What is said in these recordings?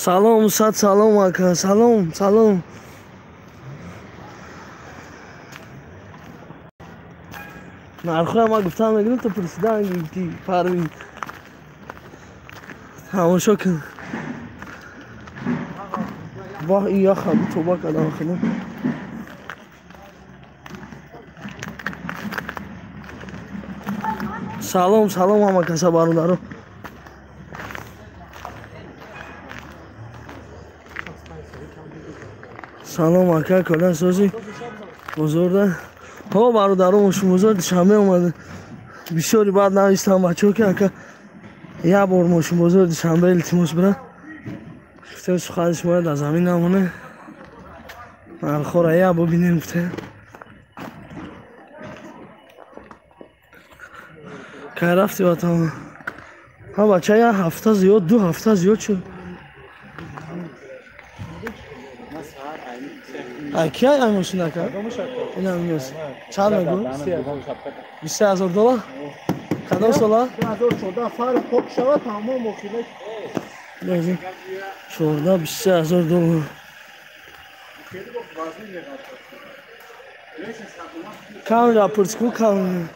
Salom, sad salom aka, salom, salom. Narxo ma guftam میگم تو پرسیدن گفتی پروین تماشا کن. واه یا خب تو با کدام خدم سلام سلام همه کسا برادرو. سلام اکا کلا سازی بزرده ها برادرو مشون بزرد شنبه اومده بسیاری بعد نویستم بچه که اکا یه بار مشون بزرد شنبه التماس برن گفته سخواهش باید از زمین نمونه مرخوره یه ببینیم گفته که رفتی باتم ها بچه یه هفته زیاد 2 هفته زیاد شد. کی ای ماشین که این هم نیست چند میگو 23000 دلار کدام سالا 2014 فار پاک شود تمام مخیله بازی 14 23000 دلار کام راپورت کو کام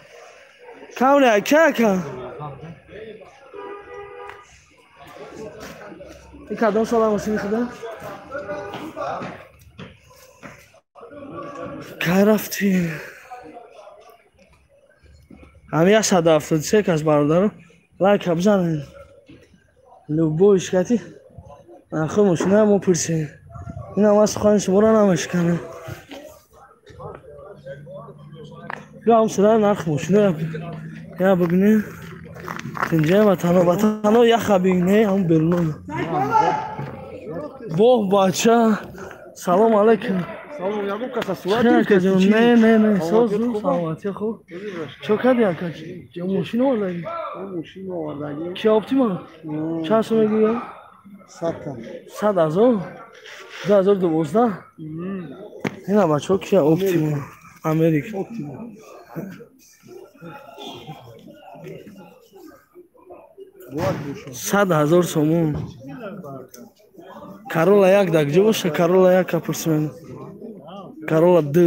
نه که این کدام سالا ماشین خدا که رفتی همه 173 کس برادرم لایک بزنین لوبو اشکتی نخو ماشینه هم پرسین این هم از خواهن شما را نمشکنه یا هم سرای نرخ ماشینه یا ببینه تنجه وطنو یخ بینه هم برلون بوه بچه سلام علیکم. سلام یابو کسا سوادی کجا نه سوزو سلامتی خوب چوکادی اکا چه ماشین آوردی ماشین آوردی کی اپتیما چند سو میگی 100,000 2012 اینا بچه کی اپتیما امریکا 100,000 سومون Karola jak da, gdzie muszę Karola jaka porsmen? Karola D.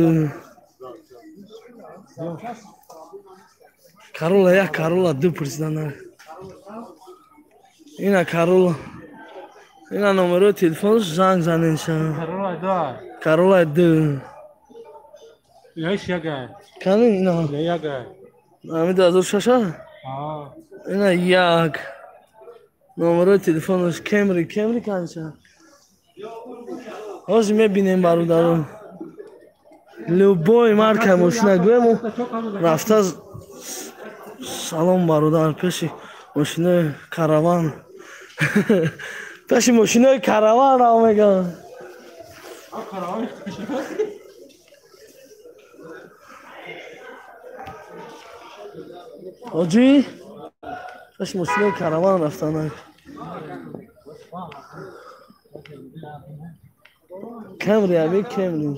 Karola D porsmen. Ina Karola. Ina numeru telefon zang zanin şa. Karola D. Yaş yaga. Kanı ina. Yaga. Ahmet Azur şaşa. Ina yak. Numeru telefon Camry kanşa. Hoje میبینیم برادران لوبوی مارکه ماشین گویم رفته سلام برادر پیشی ماشین کاروان پیشی ماشین کاروان را میگم آجی پیشی ماشین کاروان رفتن Camry abi Camry.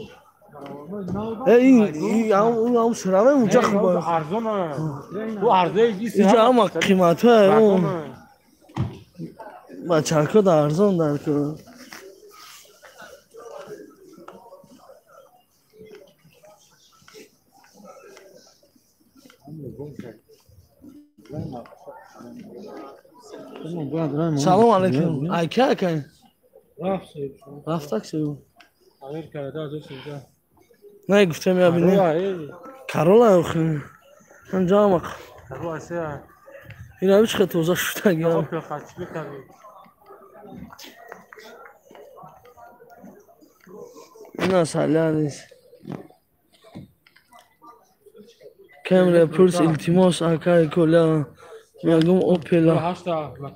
این هم سرامه اونجا خوبه. ارزونه. او ارزه ایست. اینجا هم قیمته اون. با چرکو در ارزان در که. سلام علیکم. ایکه که؟ رفت که نه گفتم یا بینی کارولا اخی انجا مق این همیشه توزا شده گیا این ساله نیست کامرا پرس التماس اکای کلا میگم اوپل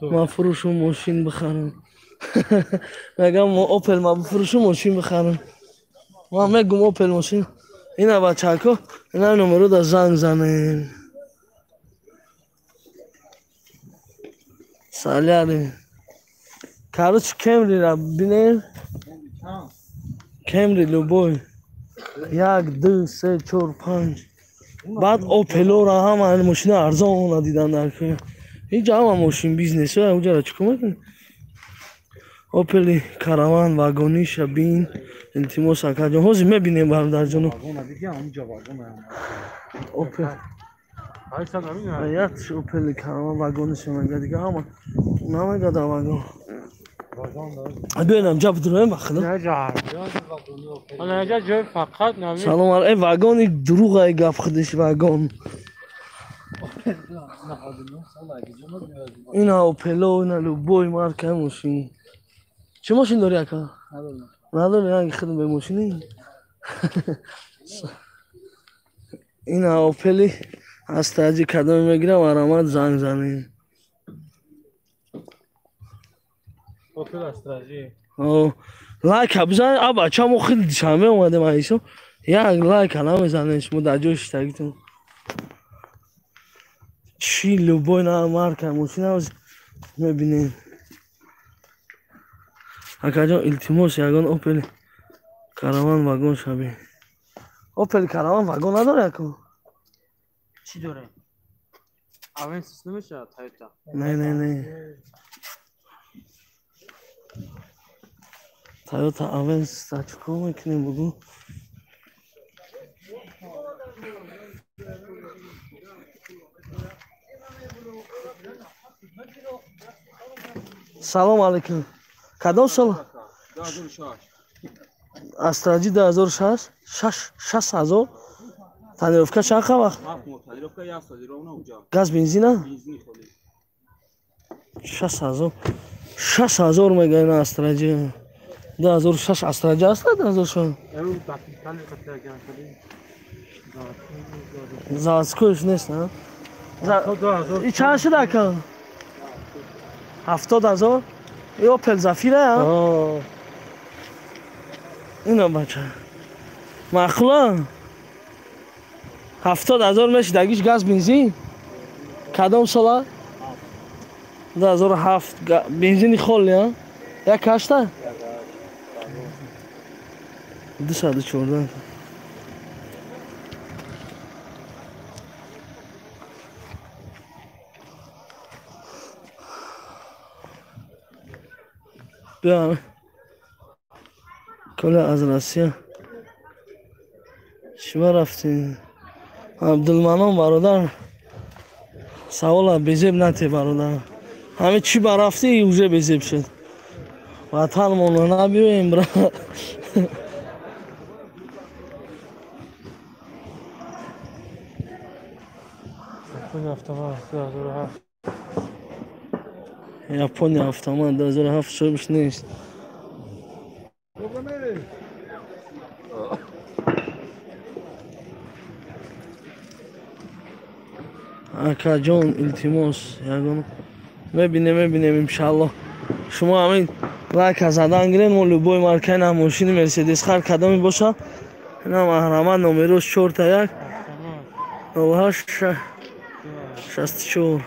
ما فروشم ماشین بخرم میگم اوپل ما بفروشم ماشین بخرم ما میگم اوپل ماشین اینا بچه‌ها اینا نمرو دا زنگ زنین سالیاری کاروچ کمری را بینه کمری لوبوی 1 2 3 4 5 بعد اوپلو را هم ماشین ارزان دیدن در که اینجا هم ماشین بیزنسه اونجا را چیکار میکنی опели караван вагони шабин илтимос акаҷон ҳозир мебинем бародарҷоно Вагона диге ҳамҷа вагона. опел Айсан ҳамин. ҳаят опели караван вагони шамага дига ҳама намага дар вагон бинам ҷаб дуроем вақт Ana joy faqat nami. салом алай вагони дуруғай гап худиш вагон ина опело ина любой маркаи мошин чӣ мошин дорӣ ака надорӣ янги хидм бе мошини ина опели астаҷи кадоме мегирам арамад занг занем Opel Astra-ji. лайка бизанед а бачамо хеле душанбе омадем аисо як лайка намезанем шумо дар ҷои иштагитон чӣ любой на марка мошина мебинем акаҷон илтимос ягон опели караван вагон шабем опели караван вагон надорад ако Чӣ дорем? Avensis намешавад Toyota. не Toyota Avensis чикор мекунем бугу салом алейкум кадом сол 2006. астраҷи 2006 6000 танировка чақа вақт Танировка 1 соли ровно уҷа. газ бензина Бензин холи. 6000 мегаина астраҷи 2006 астраҷи аст 2006 Эру тактикали қатаган холи. заводскоиш нест на и чанд шуда ака 70000 и опел зафира ина бача махлула 70000 мешидагиш газ бензин кадом сола 2007 бензини холи як кашта 214 бия кола аз Россия чима рафтем абдулманон бародар савола безеб нате бародар ҳами чӣ ба рафтӣ уже безеб шуд ватанмонро набиёем бра япония автомат 2007 шобиш нест акаҷон илтимос ягон мебинем иншаллоҳ шумо ҳамин лайка задан гиред мо любой маркаи на мошини мерседес хар кадоме боша ина маҳрамат номерош 41 08 64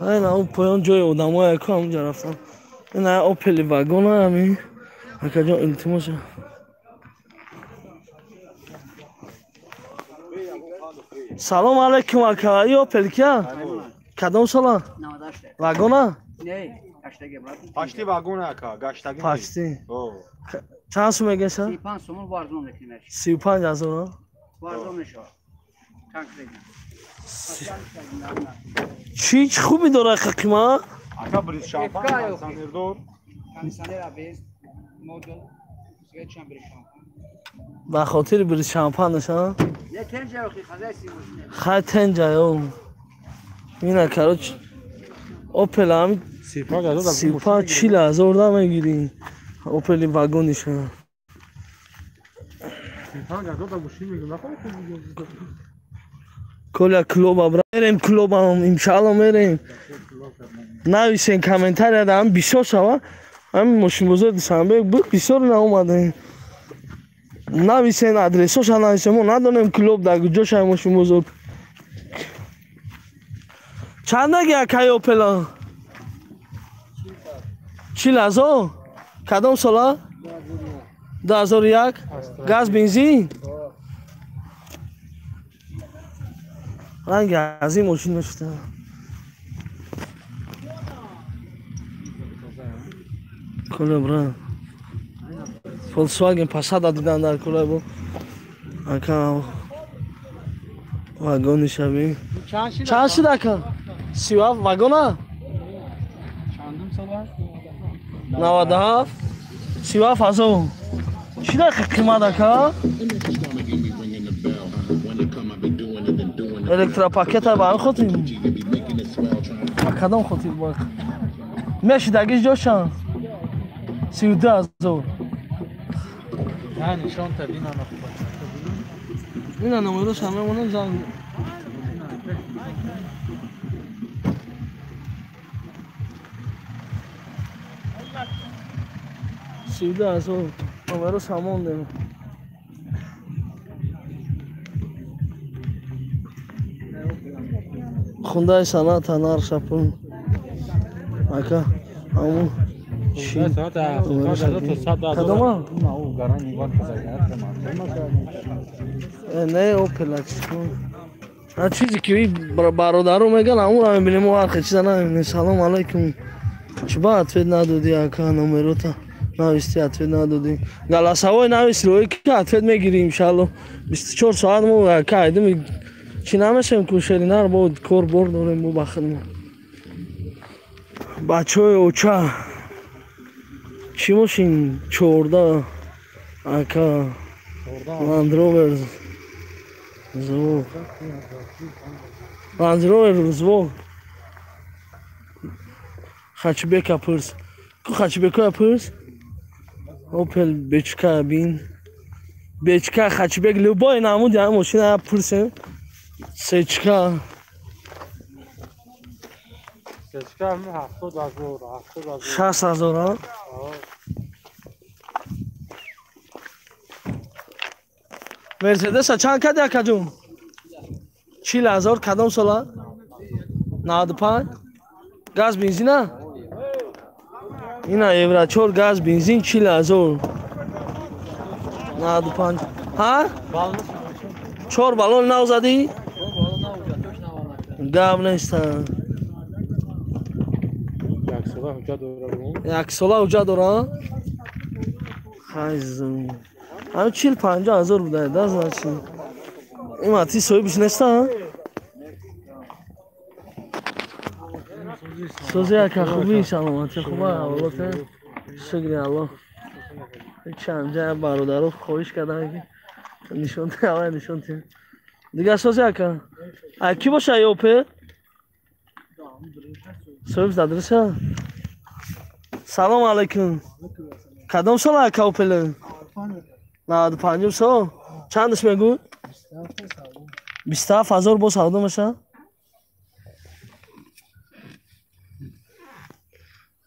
айна он поён ҷои одамое ку ҳамунҷа рафтам ина опели вагона ҳамин акаҷон илтимос салом алейкум ака и опел кия кадом сола вагона Пашти вагона ака, гаштаги. пачти чанд сум мегеша 35 сомон варзон мекунеш. 35000 Варзон мешавад. Конкретно. чӣ хуби дорад қима Ака бриз шампан, Efka yok. санирдор. Kanseler abi model geçen bir şampan. ба хотири бир шампанаша Ya tence yok ki kazaysi muşne. хай тенҷаё ина кароч опел ҳами Сипа газо да. 35000 да мегирӣ опели вагониша Сипа газо да гуши мегӯ. коля клуба бра мерем клубам иншаллоҳ мерем нависен комментария дам бисёр шава ҳамин мошинбозори душанбе бисёр наомадем нависен адресоша нависен мо надонем клуб дар куҷоша мошинбозор چند اکای اوپل 40,000 کدام ساله 2001 گاز بنزین رنگ از این ماشین میشته کله برا فولکسواگن پاساد دیدن در کله بود اکا واگن شبیه چند شد اکا 37 واگنه 97 37,000 چی در قیمت اکا الکترا پاکت ها برای خودیم کدام خودیم باید میشیدگیش جاشن 32,000 نشان تبین آنها این نمایروش همه مونم زن 32,000 نمایروش همه مونم خونده سنت هنر شپون اکا همون چی؟ کدوم نه اوپل هر چیزی که برادرو میگن همون رو میبینیم و هر چیزا نمیبینیم سلام علیکم چی با اتفید ندادی اکا نمرو تا نویستی اتفید ندادی گلاسه های نویستی روی که اتفید میگیریم انشالله 24 ساعت مو اکا ایدیم چی نمیشیم که شرینه رو باید کار بر داریم بو بخدیم بچه های اوچه چی ماشین 14 اکا لندروور زوگ لندروور زوگ хачбека пурс ку хачбека пурс опел бечка бин бечка хачбек любой намуд я машина пурсем сечка سچکا هم 70,000 60,000 مرسدس چند کد یک جون 40,000 کدام ساله 95 گاز بنزین اینا اورچور گاز بنزین 40,000 95 ها چهار بالون نو زدی گام نیست یک ساله اوجا داره خیزم همه 40-50,000 بوده دست نچین این ماتی سوی بیش نیست ها سوزی اکا خوبی سلامتی خوبه اولوته شکری الله چند جای برادرو خویش کردن که نشون ده نشون ده دیگه سوزی اکا اکی باشه یا اوپه سویب زدرس ها سلام علیکم کدام سال اکا اوپله 95 سال چندش میگو 27,000 با سودا میشه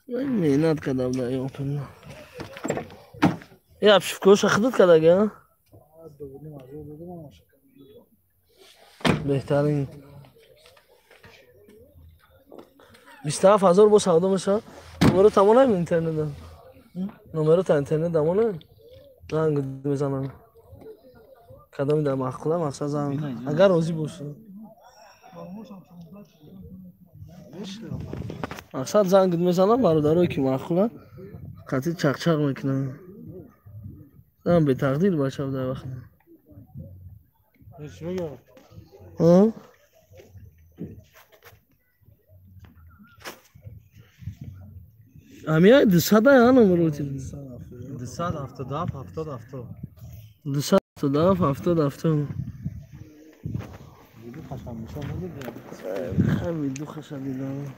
مهنت کردم در این اوپل یه افشفکوش خدت کرده گه بهترین 27,000 با سودا میشه نمرو تمام نمیم اینترنت دارم نمرو تا اینترنت دامونه زنگ میزنم کدامی در مخلوقه مقصد زنگ اگر روزی باشه مقصد زنگ میزنم برادرایی که مخلوقه قطعی چق میکنم زنم به تقدیر باشه در وقت ها امیه 200 یا نمرو تی 277 277 خیلی دو خشم دیدم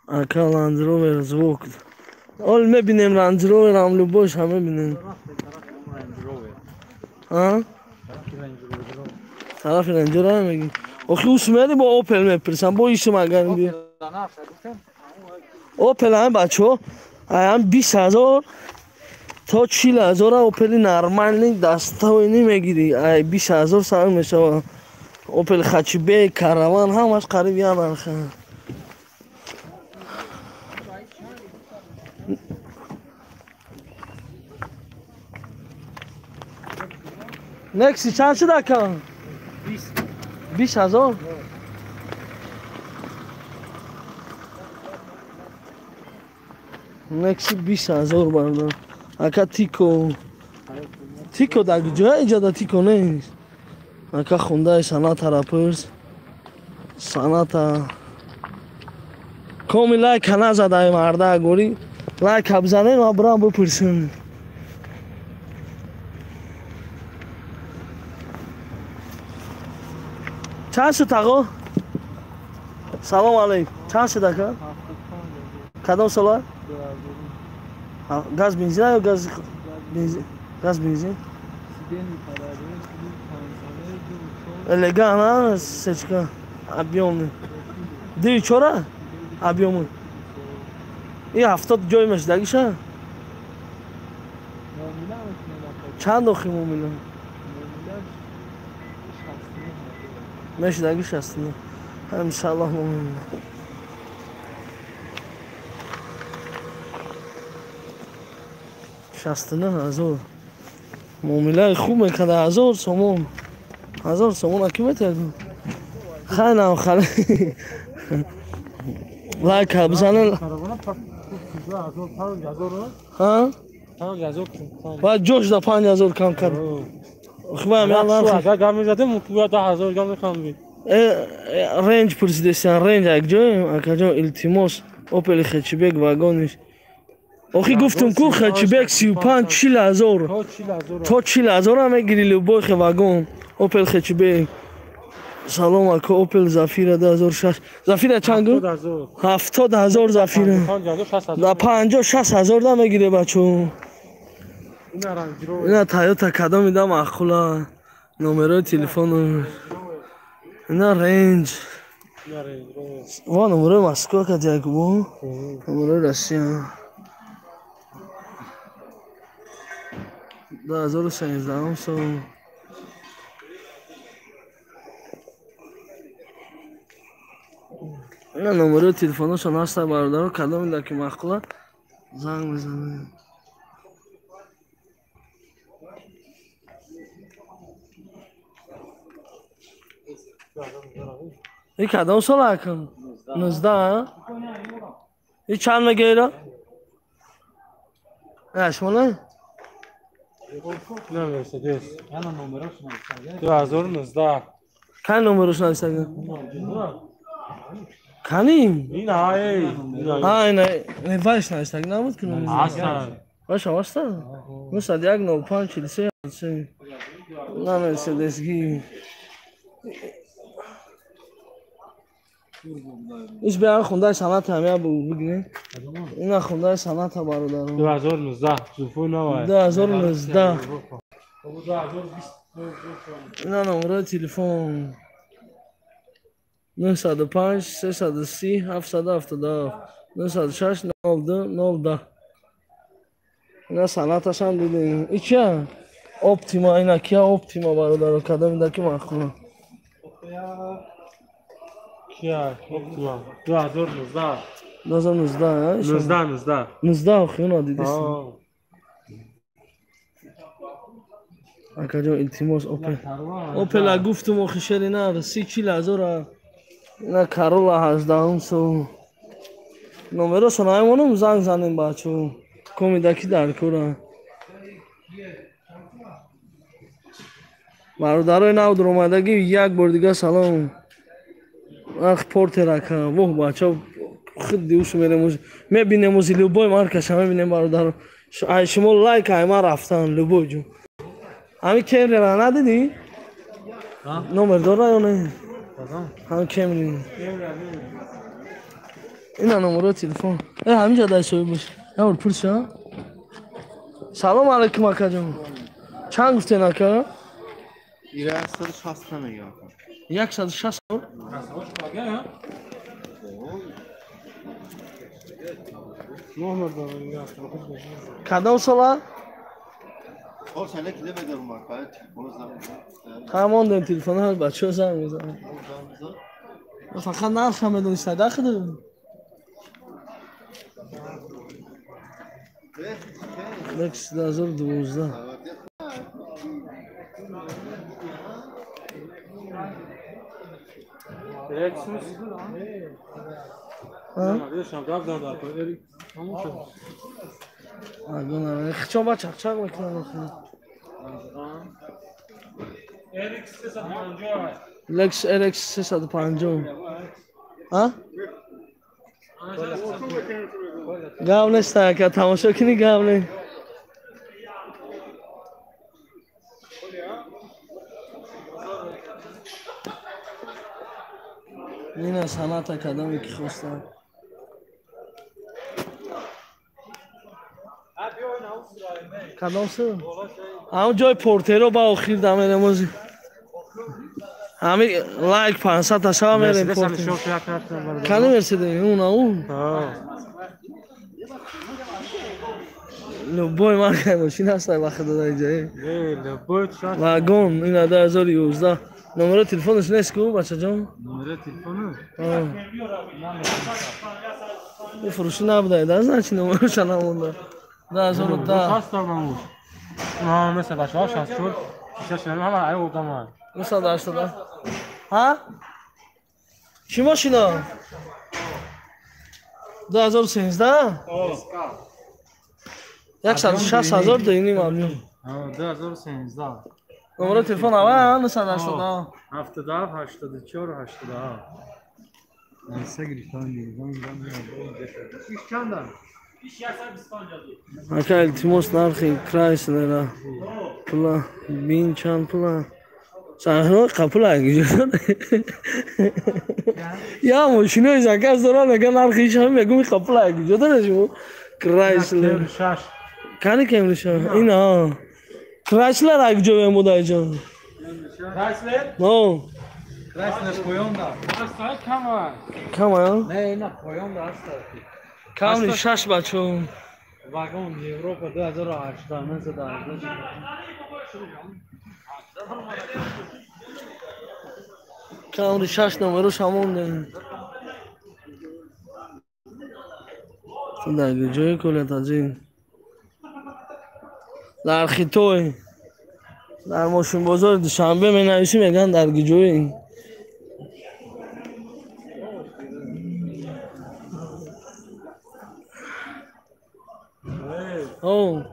اکا لندروور زوگ اول میبینیم لندروور هم لباش همه بینیم ها؟ طرف رنجر هم میگی اخلوص میدی با اوپل میپرسم با ایشم اگر بیا اوپل هم بچه ها هم 20,000 تا 40,000 اوپل نرمال دستاوی نمیگیری. 20,000 سال میشه. اوپل خچبه کاروان همش قریب یا نرخه. نکسی چند شده کن؟ 20,000. نکسی 20,000 بردار. اکا تیکو در جای اینجا دا تیکو نیست. اکا خونده سنات را پرس. سنات کامی لایک نزده مرده گوری. لایک بزنه ما برام بپرسیم. چند شد آقا؟ سلام علیکم. چند شد آقا؟ کدام سالار؟ گاز بنزین یا گاز بنزین؟ گاز بنزین؟ Elegant ha seçka. Abiyom. Di çora? Abiyom. İyi hafta joymuş da gişa. Çand oxim umila. Meş da giş aslında. İnşallah umila. شستانه هزار معامله خوب میکنه 1000 سومون 1000 سومون اکی میتونم خیلی هم خیلی لایک بزنه ها؟ باید جوش دا 5000 کم کرد خب هم اگر گمی زده مطلوبه 10,000 گم میخوام بید رنج پرسیدستان رنج اک جویم اکا جو التیموس اوپل خچبک واگونش آخی گفتم کو خچبک 35 40,000 تا 40,000 هم میگیری لبای خواگون اوپل خچبک سلام اکا اوپل زفیره 2006 زفیره چند گو؟ 70,000 زفیره دا 50-60,000 دا میگیره بچه اینا تایوتا کدا میده مخولا نمره تلفن اینا رنج و نمره مسکو که دیگه با نمره رسیه 2013 هم سو اینا نمره تلفنشون هسته برادر کدا میده که مخولا زنگ بزنه این کدام سال اکن؟ 19 این چند میگیره؟ اشمونه؟ نه مرسدس 2019 کن نمروش نایستگه؟ کنیم؟ این های نه وایش نایستگه نمود که نمید اصلا وایش آواسته؟ مثل 195 43 نه مرسدسگی ایش بیان خونده سنت همه بگیرین اینا خونده سنت برادرم 2019 تلفن نوای 2019 اینا نمره تلفن 905 330 770 906 92 10 اینا سنتش هم دیدین ای چیه؟ اپتیما اینا کیا اپتیما برادرم کده میده که من خونم کیا 2019 2019 19 خیلی دیدیست اکا جو التیموس اوپل گفتم و خشل اینا 30,000 اینا کارولا 18 سو نمره سنایمونم زنگ زنیم بچه کمیدکی در کورا برادرای نو در اومدگی یک بار دیگه سلام اخ پورت راکا واه بچه خود دیوش میبینیم موزی لبای مارکش هم میبینیم برادر شما لایک های ما رفتن لبای جو همی کیمری را ندیدی؟ نمبر داره یا نه؟ همی کیمری اینا نمره تلفن همینجا دایسوی باشه یا پرس ها سلام علیکم اکا جان چند گفتین اکا؟ 160 میگم 160 کدام ساله؟ خب سنه کلی بدم مکای تلفن زنگ همون تلفن ها بچه زنگ میزنن فقط نرخ هم بدونی صدقه داریم لکس 2012 Lexus. ها؟ Deixa eu dar para ele. Vamos ver. الان چون با چق چق میکنم RX 350. لکس RX 350 ها؟ گاو نیست که تماشا کنی گاو نه این سنت کدامی که خواستم کدام سو؟ همون جای پورترو با آخیر دمه نمازی همین لایک 500 تا شما میریم پورترو کنی مرسیده اون اون لبوی من که ماشین هست وقت داده اینجایی لبوی شاید واگن این 2011 نمره تلفنش نیست که بچه جان نمره تلفنه این فروشی نبوده دست نچی نمره شنه مونده 2010 هست دارم اون مثل بچه ها شست شد شیشه همه عیب بودم من مثل درست داده ها؟ چی ماشینا؟ 2013 160,000 دینی ممنون 2013 نمره تلفن اوه مثل درست داده 77 84 87 نسه گریفتان دیگه چند دارم Aka iltimos narxi Chrysler pula bin chand pula Sahno kapula gidiyor. Ya ماشینای زکاس دارن اگه نرخیش هم میگم kapula gidiyor da şu Chrysler کنی که میشه اینا Chrysler اگه مودای جان Chrysler? No Chrysler koyun da. Hasta kama. Kama ya Ne ne koyun da hasta. Kamri şaş بچو Vagon Avrupa 2008 مثل داره. Kamri şaş نمروش همون در جای کلت از این در خیتوی در ماشین بازار دوشنبه می نویسی میگن در گجوی او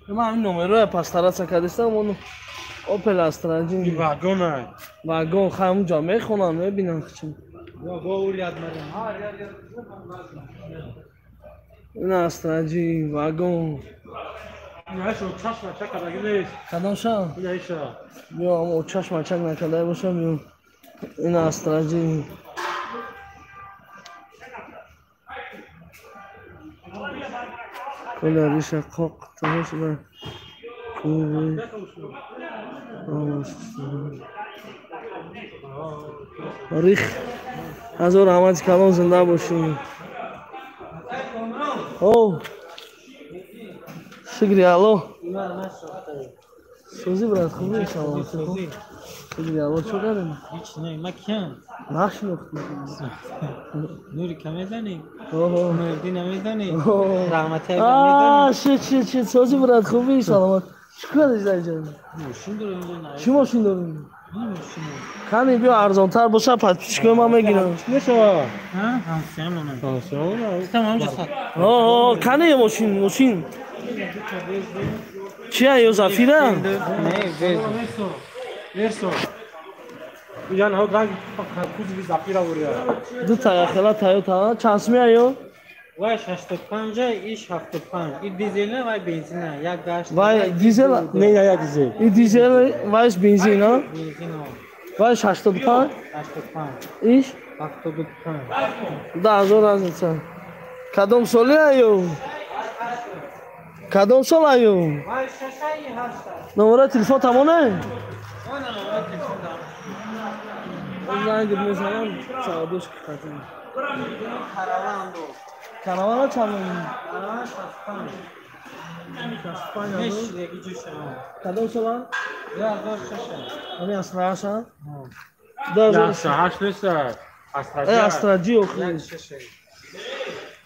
من این نمره پسترا سکدستم اون اوپل استراجین واگونه. واگن خم جا میخونم میبینم چی یا گور یاد مریم. این استراجی واگن نه شو چشم چک کردگیش. کدام شا نه شو. بیا اما چشم چک نکرده باشم بیا این استراجی کل ریش قاق تماس به کوبی ریخ هزار احمد کلام زنده باشیم او شکری الو سوزی برات خوبی سلامت شکری الو چو داریم هیچ نه مکن. نشناختم نوری کم میزنی. اوه مردی نمیزنی. رحمت چی سوزی برات خوبی سلامت چیکار داری جان ماشین دارم نه. چی ماشین داریم ماشین. کمی بیا ارزان‌تر باشه پس پیشگاه ما میگیرم نشو. ها همسیمونه. همسیمونه. تمام جسد. اوه کنه ماشین چیه یو زفیره نه verso. Yan ha gang kuz bir zafira vuruyor. دو تا خلا تایوتا چند اسمی ایو Vay 85 iş 75. İ dizeline vay benzine. Ya gaz. وای دیزل Ne ya dizel? این دیزل وایس بنزین ها Benzin o. وایس 85 85. ایش 85. 10000 از انسان کدام سالی ایو کدام سال ایو Vay şaşayı hasta. نمره تلفن تمامه Ona ne زنگ میزنم ساعتش خاطر Karavando. Karavana çamın. Ana şaşpan. Beş liraya gidiyorsun. Kadın sola. Ya dört şaşan. Hani asrarsa. Ya şahaş lüse. Ey astracı yok.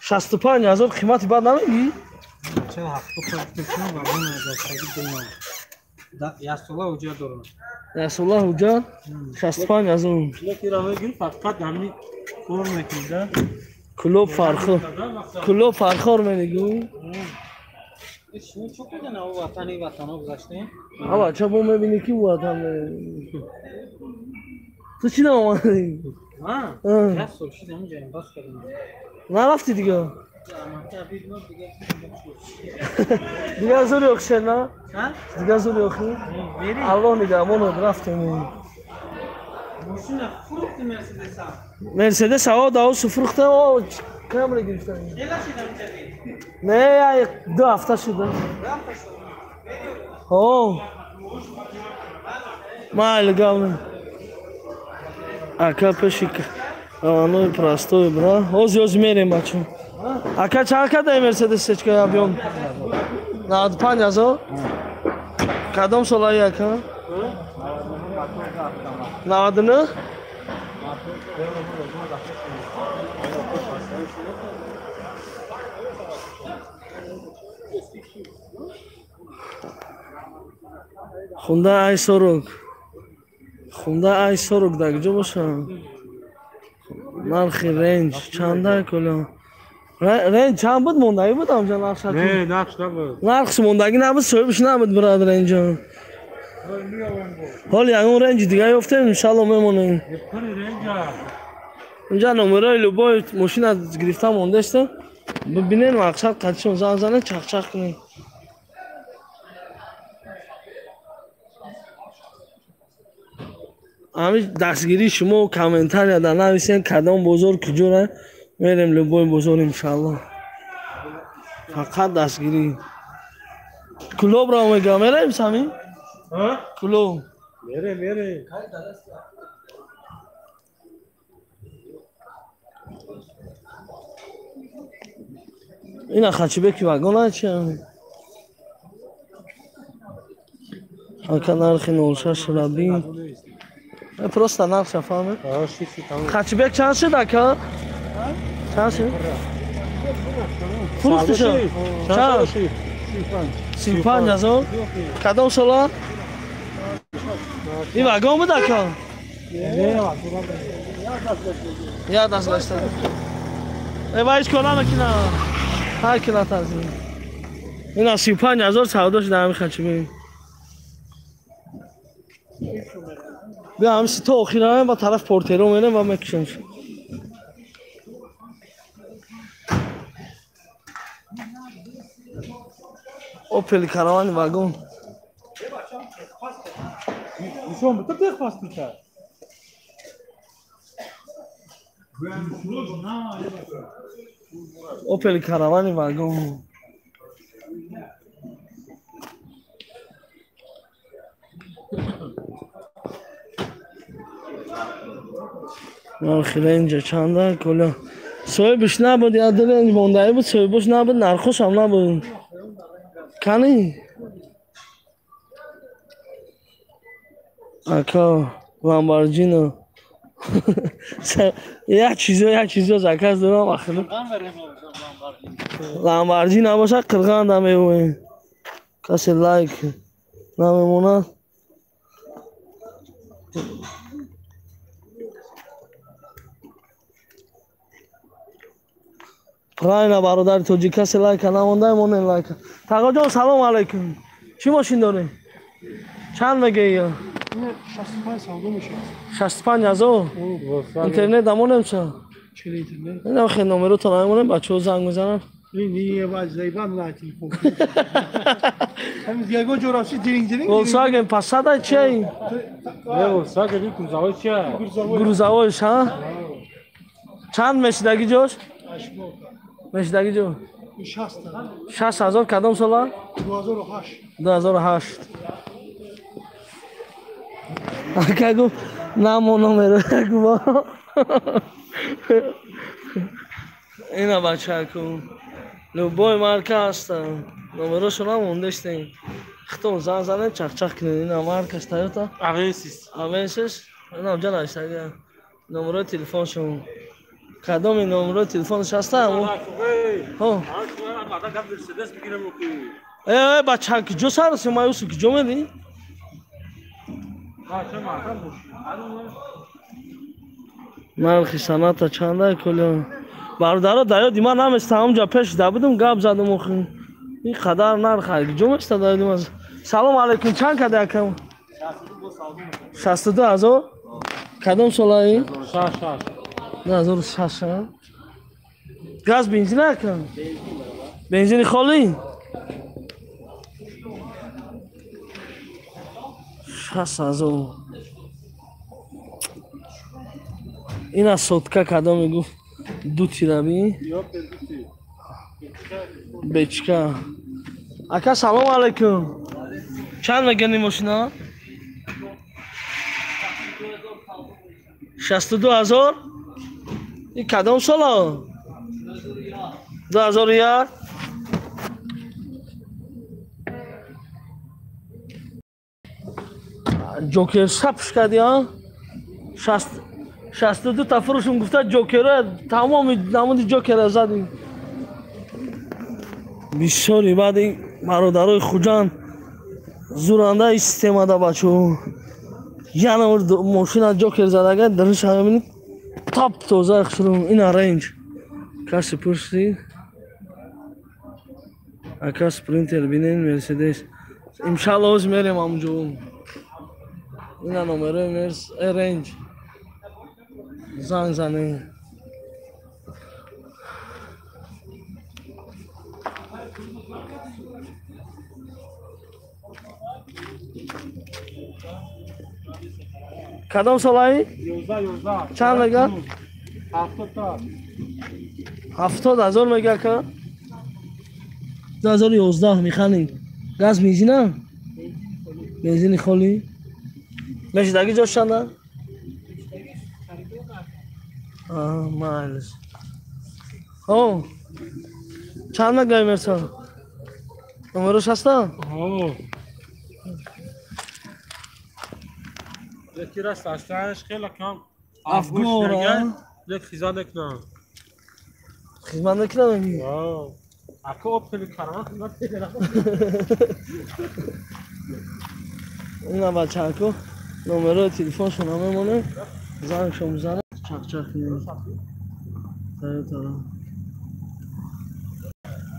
65000 kıymeti bad namiyi? Çel hafta koştukça var bunu da sayıp bilmem. Da yasula uca durun. Rasulullah Hoca 65000. Leki rava gül fakat yani kormekinde. Kulüp farkı ormeni. Şimdi çok güzel o vatana ulaştı. Ama çabuk mebini ki bu adam. Tu çi ama? Ha? Ha. Ya soruş demeyeceğim bas kadın. Ne rafti diga? Ama tabii ne diye. Diga zor yok sen ha? Ha? Diga zor yok. Veri. Allah niga mono raftim. Boşuna frukt Mercedes ha. Mercedes o da o sıfırlıkta o kamera girişten. Neler şeyden içeri? Ne ya 2 hafta şurada. Oh. Mal gavne. Aka peşik. Ano prostoy bra. Oz merem bachon. Aka çaka da Mercedes seçka yapıyorum. Nad 5000. Kadam solay aka. Nadını? Hyundai i40 da kujo bosha? Narxi range chanda kula? Range chand bud mondagi bud amja narxi? Ne nakş da bu. Narxi mondagi nabud so'yish nabud brother range. Hol yangi range diga yofte inshaalloh memoning. Yapır renca. Unja номера любой машина грифта мондеста. Бибинен мақсад қадшон зан-зана чақ-чақ кунен. Ами дастгири шумо комментарияда нависен кадом бозор куҷора мерем любой бозор иншаллоҳ. Фақат дастгирӣ. Кулобро мегам мерем сами? Ha? Кулоб. Mere. Ина Хачибеки вагона чиам? Ака нархи 06 рабин. Просто нарх шафаме. Хачибек чанд шуд ака? Чанд шуд? Фурухтиша? Чанд? 35000. Кадом сола? ин вагон буд ака? Я даст гашта. Вайс конам кина. Ҳар кина тарзим. Ина 35000 савдо шуда ҳами Хачибек. بیا همین تا آخر با طرف پورترو میرم و میکشم. اوپل کاروان واگن. Son bu tek pastita. اوپل کاروان واگن. آخر اینجا چنده کلا صاحبش نبود یاد رنج مونده بود صاحبش نبود نرخوش هم نبود کنی اکا لامبورجینی یک چیزی زکاز دارم آخر لامبورجینی نباشه قرغان نمیوه کسی لایک نمیمونه Ukrayna برادر توجیکا لایک نمونده مونن لایک. تاقا جان سلام علیکم. چی ماشین داری؟ چند میگه یا؟ 65 سالو میشه. 65000. اینترنت دامونم چه؟ چه اینترنت؟ نه آخه نمره تو نمیمونم بچه‌ها زنگ میزنن. این باز زیبان نه تلفن. همین دیگه جوراسی درینگ. Volkswagen Passat چی؟ نه Volkswagen کروزاوی چیه؟ کروزاویش ها؟ چند میشدگی جوش؟ میشدگی جو؟ 60000 کدام ساله؟ 2008. اگه گفت نام و نمره گفت اینا بچه کن لوبای مارکا هست نمرشون هم موندشتیم خطون زن زنه چک چک کنید اینا مارکا است تایوتا اوینسیس اینا جا نشتگه نمره تلفنشون کدام نمره تلفنش هسته همون ها ای بچه که جو سر رسیم مایوسو که جو میدی نرخی سنتا چنده کلی برادرها دایا دیما نمیسته همونجا پیش دا بودم گپ زدم اخی این قدر نرخ جو میسته دایا دیما سلام علیکم چند کده کم 62,000 کدام سالایی 2006 گاز بنزین نکن بنزین خالی 60,000 این از صدکه کدام میگو دو تیرابی بچکه اکا سلام علیکم چند میگنی ماشینا 62,000 این کدام سالا 2001 جوکر سپش کردی ها 62 تا فروشم گفته جوکره تمام نمود جوکره زدیم بسیاری بعد این برادرای خوجان زورنده ای سیستم ده بچه یعنی ماشین جوکر زدگه درش همینی تاپ توزه اخشرم این رنج کسی پرسید اکا سپرینتر بینین مرسیدس امشالله از میریم همونجا این نمره مرس رنج زنگ زنه کدام سالایی؟ 11 چند میگه؟ 70,000 میگه که 2011 میخوانی گاز بنزینه؟ بنزین خالی؟ میشه جاش چنده؟ مایلز او چند میگه مرسا؟ نمرش هسته؟ یکی را ساستانش خیلی کم افگور یک خیزا نکنم خدمت نکنم میگی؟ اکا اب خیلی کرمان خدمت نکنم اینا بچه اکو نمره تلفن شما میمونه زنگ شما زنه چک چک میگه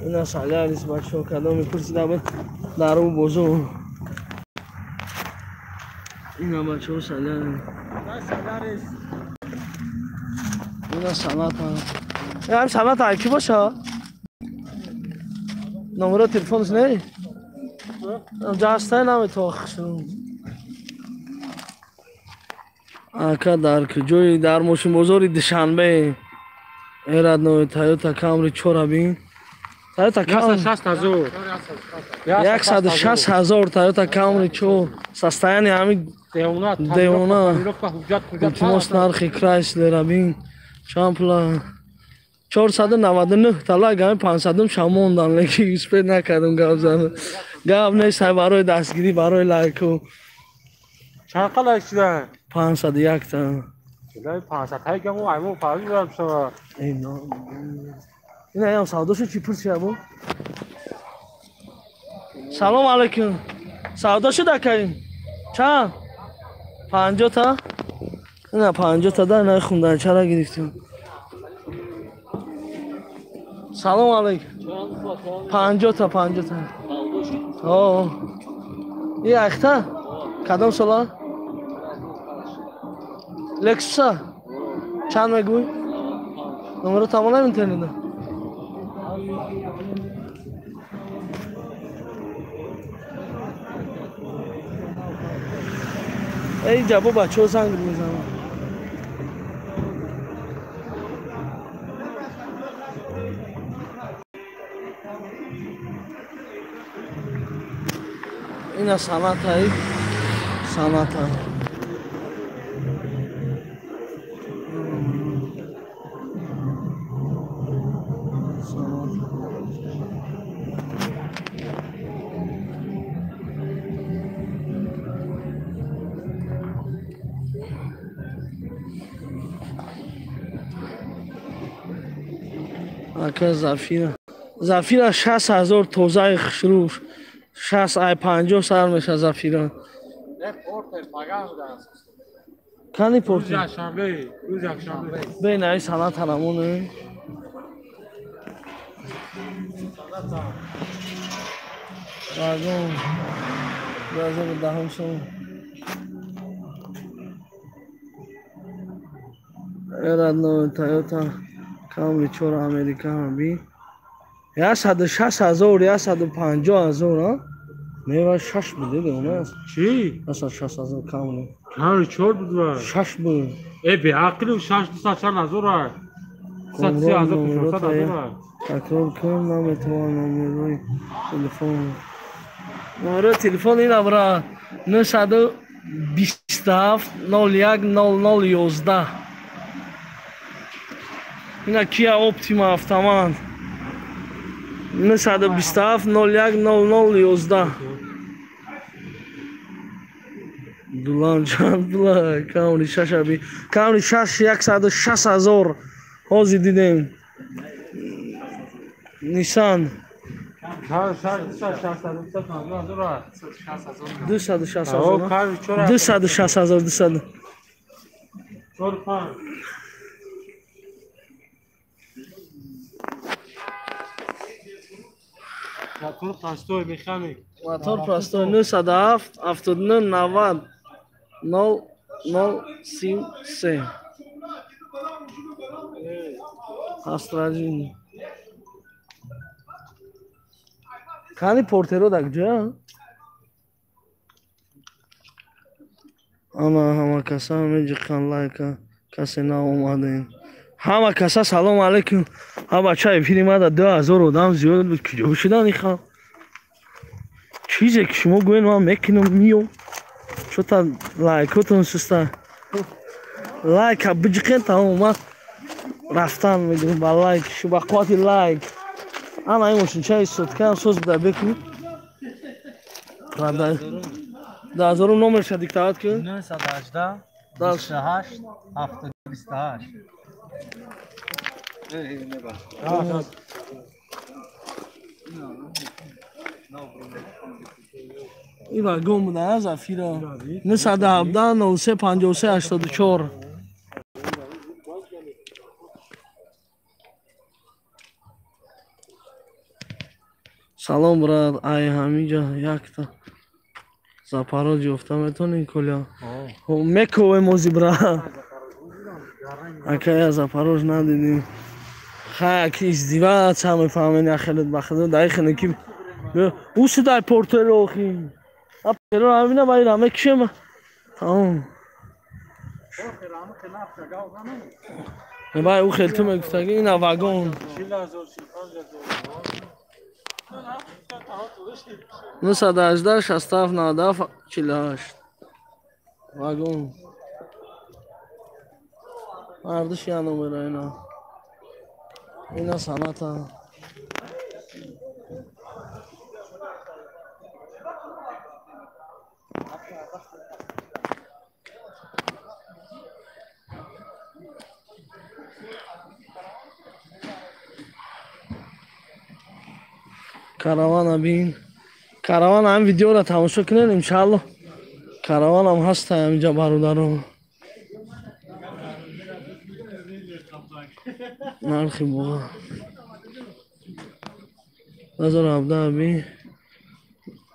اینا ساله علیس بچه ها کدام میپرسی دابه درو بوزو اینا بچه ها ساله علیس اینا سالات ها این هم سالات ها کی باشه نمره تلفنش نه جا هسته نمی تو خشون اکا در کجوی در ماشین بزرگی دوشنبه ایراد نوی تایوتا کامری چورا بین تایوتا کامری 160,000 تایوتا کامری چور سستایانی همین دیونا التماس نرخی کرایسلر بین شامپلا 499 تلا گامی 500 شما موندن لیکن اسپید نکردم گاو زنم گاو نیست برای دستگیری برای لایکو چند قلق شده؟ 501 تا کلای 500 های گمو ایمون فرضی برم شما اینا این هم سعوداشو چی پرسی ابو سلام علیکم سعوداشو دکاییم چند 50 تا نه 50 تا در نخوندن چرا گرفتیم سلام علیکم 50 تا 50 تا این اخته کدام سالا لکسوسا چند میگوی نمره تمام نمیتونید ای جابو بچه ها زنگ میزنم این سنت های سنت های Ака Зафира. Зафира 60,000 тозаи хушрӯ. 60 ай 50 сар меша Зафира. Кани порт? روز یکشنبه. بین ای سنت هنمونه. واگن. بازار دهم شون. ایران تویوتا کامی 4 امریکا هم بی. 160,000 150,000 ها. میوه 6 بوده دیونه. چی؟ اصلا 60,000 کامله. کاری 4 بود و 6 بود. ای به عقل 6 240,000 130,000 تکرار کنم نمیتوانم نمره تلفن. نمره تلفن این برا 927 01 0011. اینا کیا اپتیما автомат 927 01 0011. دولان جان بلا کاملی شاشابی کاملی شاش 160,000 هازی دیدیم. نیسان 260,000 موتور پاستوی مکانیک موتور پاستوی 907 79 90 0033 Astrajin. Kani portero da kujya? Ama hama kasa hame jikan laika kase na omaden. Hama kasa salam alaikum. Ha bacha efiri ma da 2000 odam ziyod bud kujya bushidan ikha. Chize ki shuma goyin ma mekinam miyom. Chota laikotun susta. Like abijken tamam رفتن میدونم با لایک شبکات لایک انا این ماشین چای صوت کردم سوز بده بکنی در هزارو نمر شد دیکتات که 918 28 728 این واگن بوده از افیرا 917 93 53 84 سلام برات ای همینجا یک تا زپاروژ افتا میتونی کلا میکوه موزی برا اکه زپاروژ ندیدیم خیلی ازدواج هم میفهمین خیلی بخدا دقیق نکی او صدای پورتر خی پورتر همینه باید همه کشم تمام باید او خیلی تو میگفتگی این واگن 918 67 97 48 واگن اردش یا نمره اینا سنت ها کاروان بین کاروان هم ویدیو را تماشا کنین انشالله کاروان هم هست اینجا برادرم نرخی بابا 2017 بی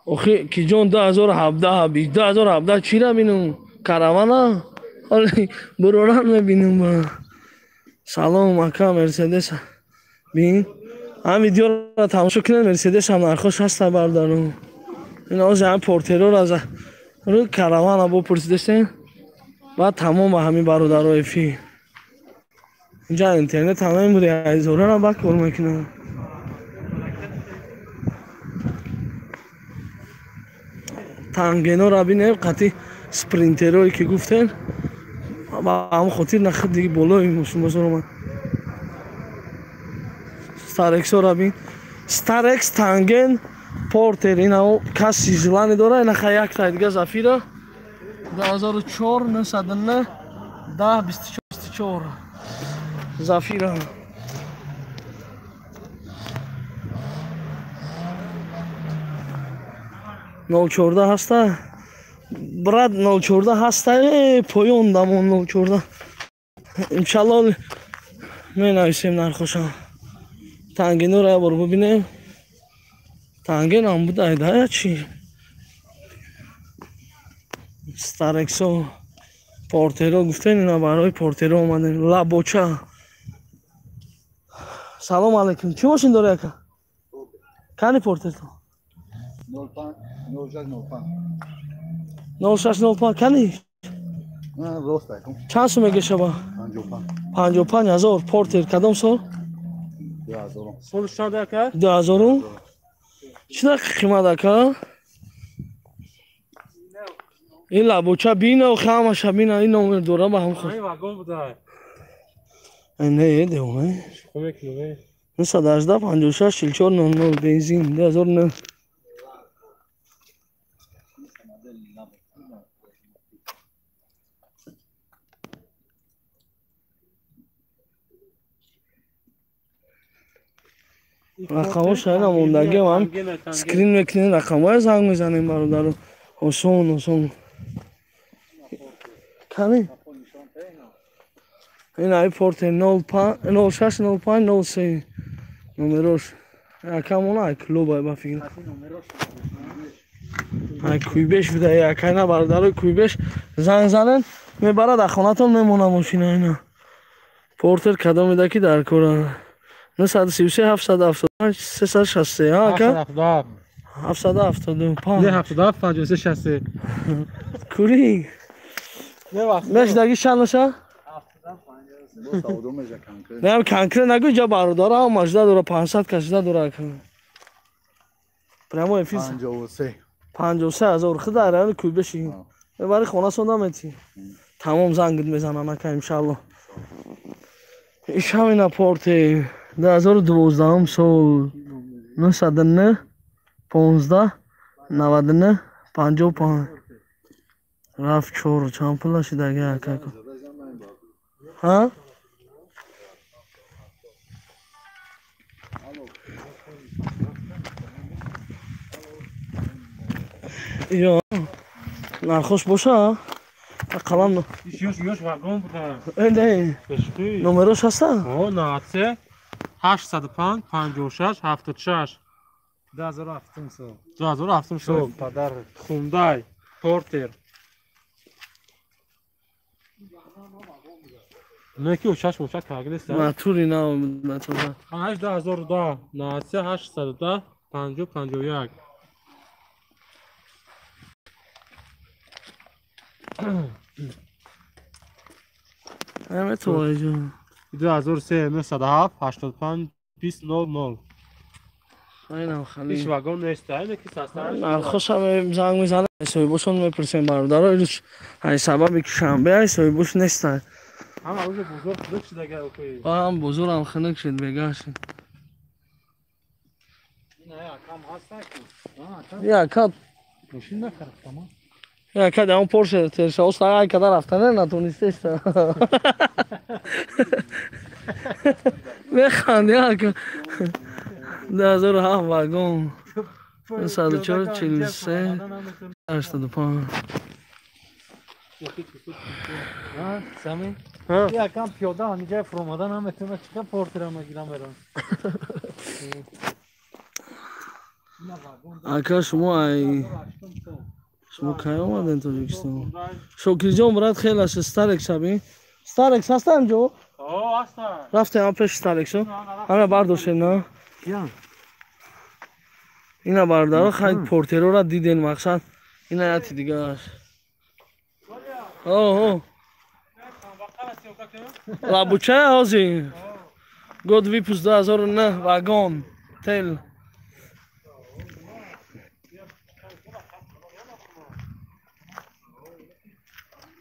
اوخی کی جون 2017 بی 2017 چی را بینم کاروان ها حالی بروران میبینم با سلام اکا مرسدس بین هم ویدیو را تماشا کنین مرسدس هم نرخوش هست بردارم این آز هم پورترو را رو کاروان ها بپرسیدستین بعد تمام با همین برادرای فی اینجا اینترنت همه بوده از زوره را بک بر میکنم تانگینو را بینیم قطعی سپرینتروی که گفتن با هم خطیر نخد دیگه بلوی موشون بزرگ من ستارکس را بین ستارکس تانگین پورتر اینا کسی زلانی داره اینا خیلی یک تا دیگه زفیره 2004 909 10 24 زفیره 014 هسته براد 014 هسته پایون دامون 014 انشالله می نویسیم نرخوشم تنگینو را برو ببینیم تنگین هم بوده ایده یا چی ستارکسو پورترو گفتن اینا برای پورترو اومدن لابوچا سلام علیکم چی ماشین داره یکا؟ کانی پورتر تو؟ 0605 کانی؟ چند سو میگه شبا؟ 55,000 پورتر کدام سال؟ 2000 چرا قیمت دکا؟ این لابوچا بینه و خامش بینه این نمیر دوره با هم خود نه دیونه این 118 56 44 00 بنزین 2009 رقماش هایی نموندگی هم سکرین میکنین رقمای زنگ میزنیم برادر حسون کمی این های پورتر 0605 03 نمروش یکم اونا های کلو بای با فکر های کویبش بوده یکی نه برادر کویبش زنگ زنن میبره در خونتون میمونه ماشین اینا پورتر کدام میده که در کاره 933 775 363 ها که 775 77 53 60 کوری نش داگی شانوشا نه کانکره نگو جا برادر ها مجده دوره 500 کشیده دوره کنه پرمو افیس 53,000 خود داره کوی بشی برای خونه سونده میتی تمام زنگت میزنه نکه انشالله ایش همین پورت 2012 سال 909 15 99 55 رفت چور چند پلا شده که ها یا نرخوش باشه قلم یوش واگن بوده نه نمروش هسته؟ او نه 805 56 76 2007 سال پدر خوندای پورتر نه که اوشش موشک کارگل است نه توری نه نه تو 2010 نه 810 51 همه تو آیجا 2003 907 85 2000 اینم خالی هیچ واگن نیست اینه که ساستن نرخوش هم زنگ میزنه سوی بوشون میپرسیم برادر ایروش های سببی که شنبه های سوی بوش نیستن هم روز بزرگ خلق شده گه اوکی هم بزرگ هم خنک شد بگاشت یا کد ماشین نخرد تمام یا کد اون پورشه ترشه اوستا های کده رفتنه نتونستش بخند یا که 2007 واگن 104 43 85 سمی ها یکم پیاده اینجا فرامدن هم میتونه چقدر پورتر هم میگیرم برام اکا شما کی اومدین تاجیکستان شکری جان برات خیلی از استارکس ببین استارکس هستن جو او هستن رفته هم پیش استارکسو همه برداشتین نه اینا بردار خیلی پورترو را دیدین مقصد اینا یاتی دیگه است اوه لابوچه هازی گود ویپوس 2009 واگن تل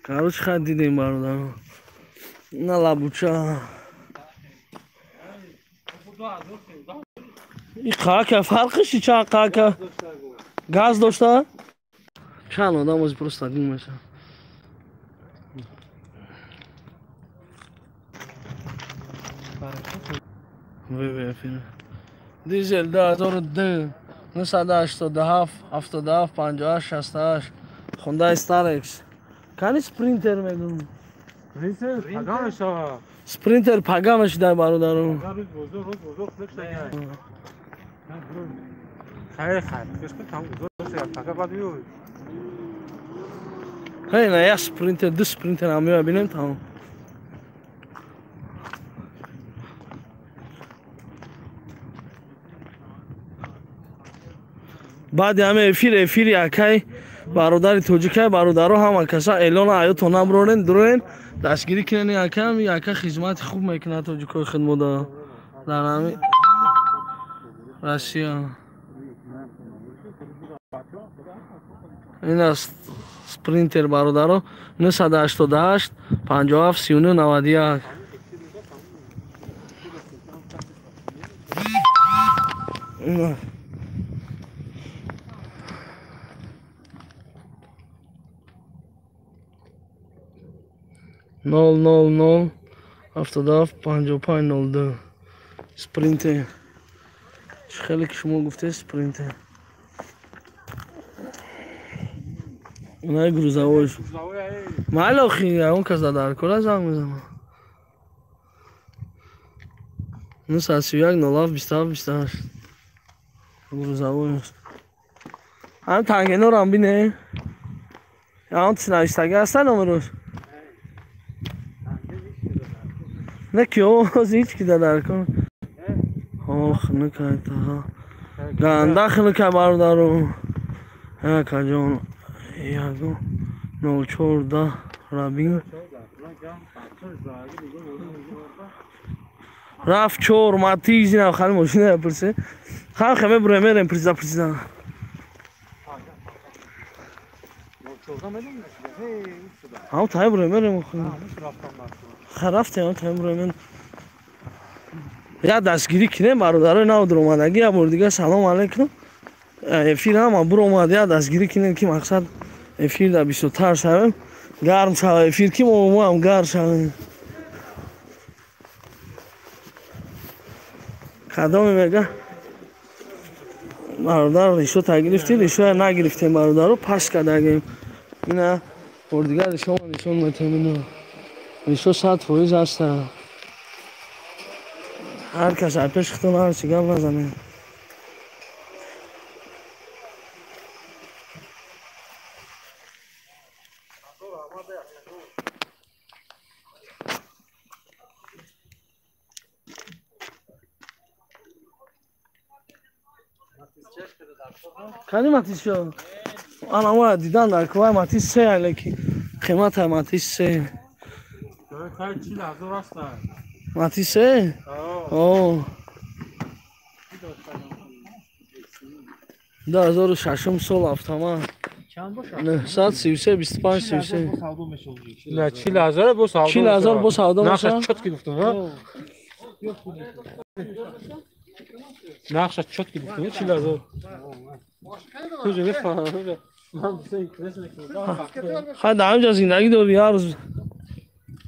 کاروش خیلی دیدیم برادر نه لابوچه این قاکه فرقشی چه قاکه گاز داشته؟ چند آدم از پروستادین میشه وی فیلم دیزل 2002 987 77 58 68 Hyundai Starex. Кани спринтер мегум. Принцип, паганша. Спринтер паганаш дай бародарам. Роз бузург флексага. Хайр, кешка там бузург пага бадиё. Hey, na ya sprinter, ду спринтер ам мебинем тамом. баъди ҳамаи эфири якай бародари тоҷикай бародаро ҳама каса эълона ҳаётона бирорен дурен дастгирӣ кинен якам яка хизмати хуб мекунад тоҷикои хидматдор дар ҳами Россия. ин аст спринтер бародаро 988 57 39 91 ин 000 77 55 02 спринтер. خیلی که شما گفته سپرینتر اونای گروزاوش محل آخی اون کسا در کلا زنگ میزنم 931 07 27 28 گروزاوش هم تنگینو رو هم بینه یا هم تنشتگه هستن نمروش نه که اوز هیچ که در کن آخ نکایت ها گنده خیلی که بردارو یکا جان یکو 014 رابین رفت چور ماتیزی نه خیلی ماشینه پرسه خیلی خیلی برمیرم پرسیده هم تایی برمیرم خیلی رفته هم تایی برمیرم یا دستگیری کنیم برادرای نو در اومدگی یا بار دیگه سلام علیکم افیر هم برو اومده یا دستگیری کنیم که مقصد افیر در 23 شویم گرم شوه افیر که ما هم گرم شویم کدام میگه برادر ریشو تا گرفتی ریشو نگرفتیم برادر رو پس کردگیم اینه بار دیگه ریشو ما نشون میتونیم ریشو 100% هسته هر کس پیش خودتون هر چی گپ نزنه کدی ماتیس شو آنا ما دیدن در کوه ماتیس سه الکی قیمت ماتیس سه خیلی 40,000 است. ماتیسه؟ آه 2006 سال автомат. نه 133 25 33 نه 40,000 با سودا 40,000 با سودا نقش باشه چت گرفتم ها نقش چت گرفتم 40,000 کجا بفهمم من خیلی همینجا زندگی داری هر روز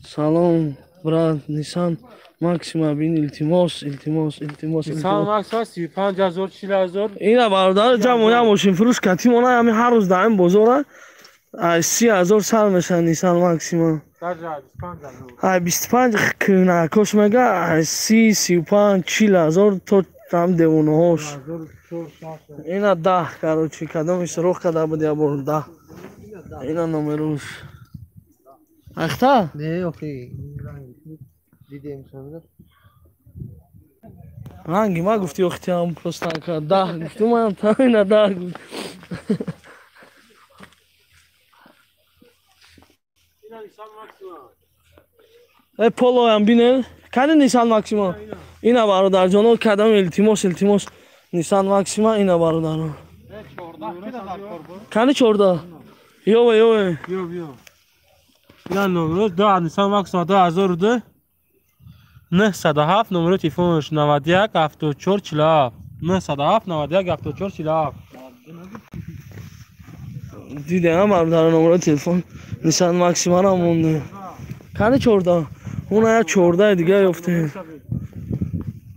سلام برات نیسان ماکسیما بین التماس نیسان ماکسیما 35,000 40,000 اینا برادر جمع ماشین فروش کتی مونه همین هر روز دائم بازاره 30,000 سال میشن نیسان ماکسیما 25 کنه کش میگه 30 35 40,000 تو tam devonu hoş. Ina da короче когда мы срок когда будет абор да. Ина номеруш. Ахта? Ne okey. Didem sonra. Hangi ma gufti oxtiyam просто да. Guftum am tamina da. Polo am bine. Kani Nissan Maxima? Ina barudar jono kadam iltimos Nissan Maxima ina barudar. Kani chorda? Yo. ina numero da Nissan Maxima 2002 907 numero telefonش 91 74 47 907 91 74 47 دیدم barudar numero telefon Nissan Maxima را مونده. Kani chorda? اون یا 14 دیگه یافته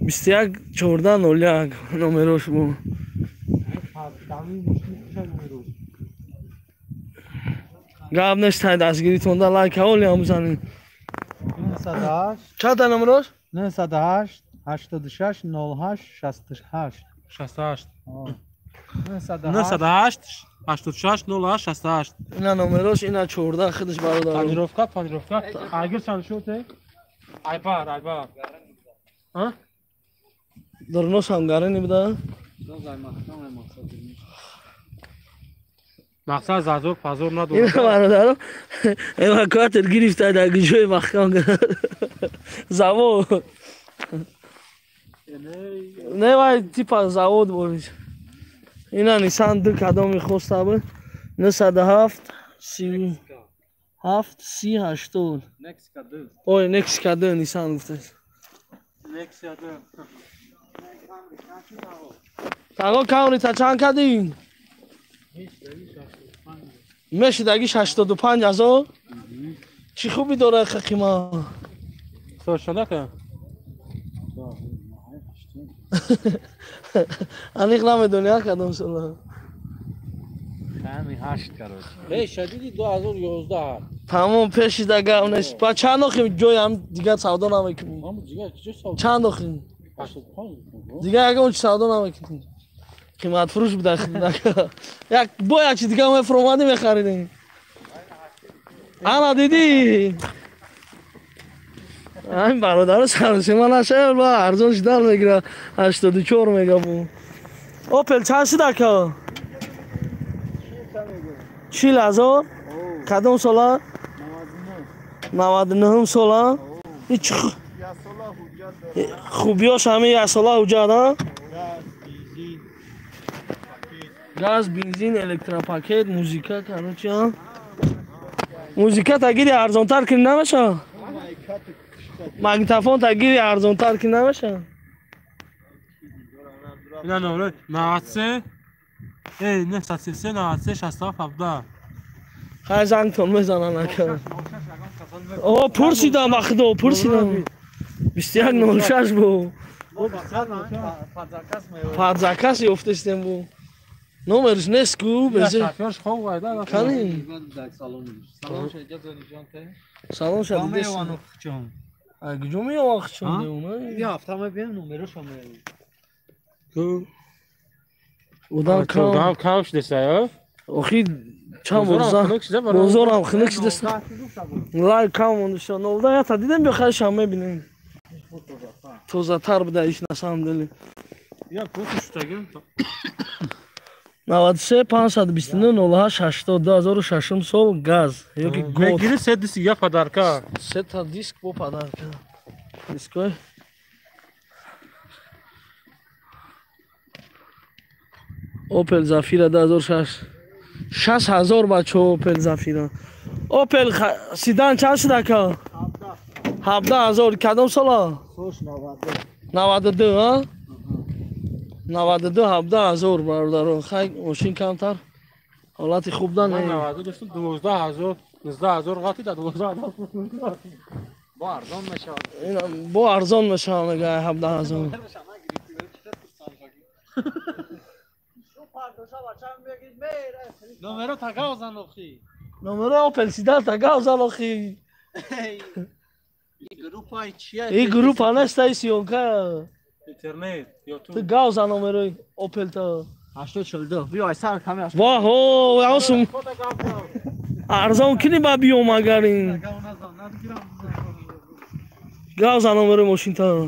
21 14 01 نمرش بود گاب نشته دستگیری تونده لایک اولی هم بزنین 908 چند تا نمروش؟ 908 86 08 68 68 908 98 86 08 68 اینا نمروش اینا 14 خودش برادر پانیروفکا اگر چند شده айбар ها درنوش هم گرنی بده مقصد زازور پازور اینا نداره برادرم اینا کارتر گرفته در جای مخکان زواد نه وای تیپا زواد بودش اینا نیسان دو کدامی خوسته بود 907 37 30 اوی نکس کدو نیسان گفته تاگو کامری تا چند کدیم میشه دگیش 85,000 چی خوبی داره خیما سوشنده که انیق نام دنیا کدام سالا همین 8 کراش شدیدی 2011 تمام پیش دگه اونش با چند آخیم جوی هم دیگه سودا نمیکنیم همون دیگه چه سال چند آخیم 85 دیگه اگه اون سودا نمیکنیم قیمت فروش بده یک با یک چیز دیگه هم فرومادی میخریدیم انا دیدی این برادر سرسیما نشه با ارزانش در میگیره 84 میگه بو اوپل چند شده که 40,000 کدوم ساله 99 ساله هیچ خوبیاش همه یک ساله حجت ها گاز بنزین الکتروپاکت موزیکا کاروچی ها موزیکا تگیری ارزانتر کنی نمیشه مگنیتوفون تگیری ارزانتر کنی نمیشه اینا نمره 93 933 93 67 17 خیلی زنگ تون میزنن اکر اوه پرسیدم اخدو پرسیدم 2106 بو پادزاکاس یفتشتیم بو نمرش نیست کو بزه شافیارش خوب وایده کنی سلام شد دیدش اگه جو میام وقت چون دیونه یه هفته ما بیم نمرش هم بودم کام کامش دسته ها اخی چند بزرم خنک شدست لای کام موندشت نولده یا تا دیدم بیا خیلی شما میبینیم توزه تر بده ایش نسام دلی یا پوتش تگیم 93 529 08 80 2006 سال گاز یکی گوت گیری سه دیسی یا پدرکا سه تا دیسک بو پدر کرد دیسکای اوپل زافیرا 2006 60,000 بچه اوپل زافیرا اوپل سیدان چند شده که 17,000 کدام سالا 92 ها 92 17,000 برادر خیلی ماشین کمتر حالت خوب داره 92 داشتم 12,000 19,000 قاطی داد 12,000 با ارزان میشه اینا با ارزان میشه میگه 17,000 نمره تگاوزن اخی نمره اوپل سیدان تگاوزن اخی این گروپ های چیه؟ این گروپ هنست ای سیونکا اینترنت تو یوتیوب گاوزن نمره اوپل تا 842 بیا سر کمی اش واه هو یاسم ارزان کنی با بیوم اگرین گاوزن نمره ماشین تا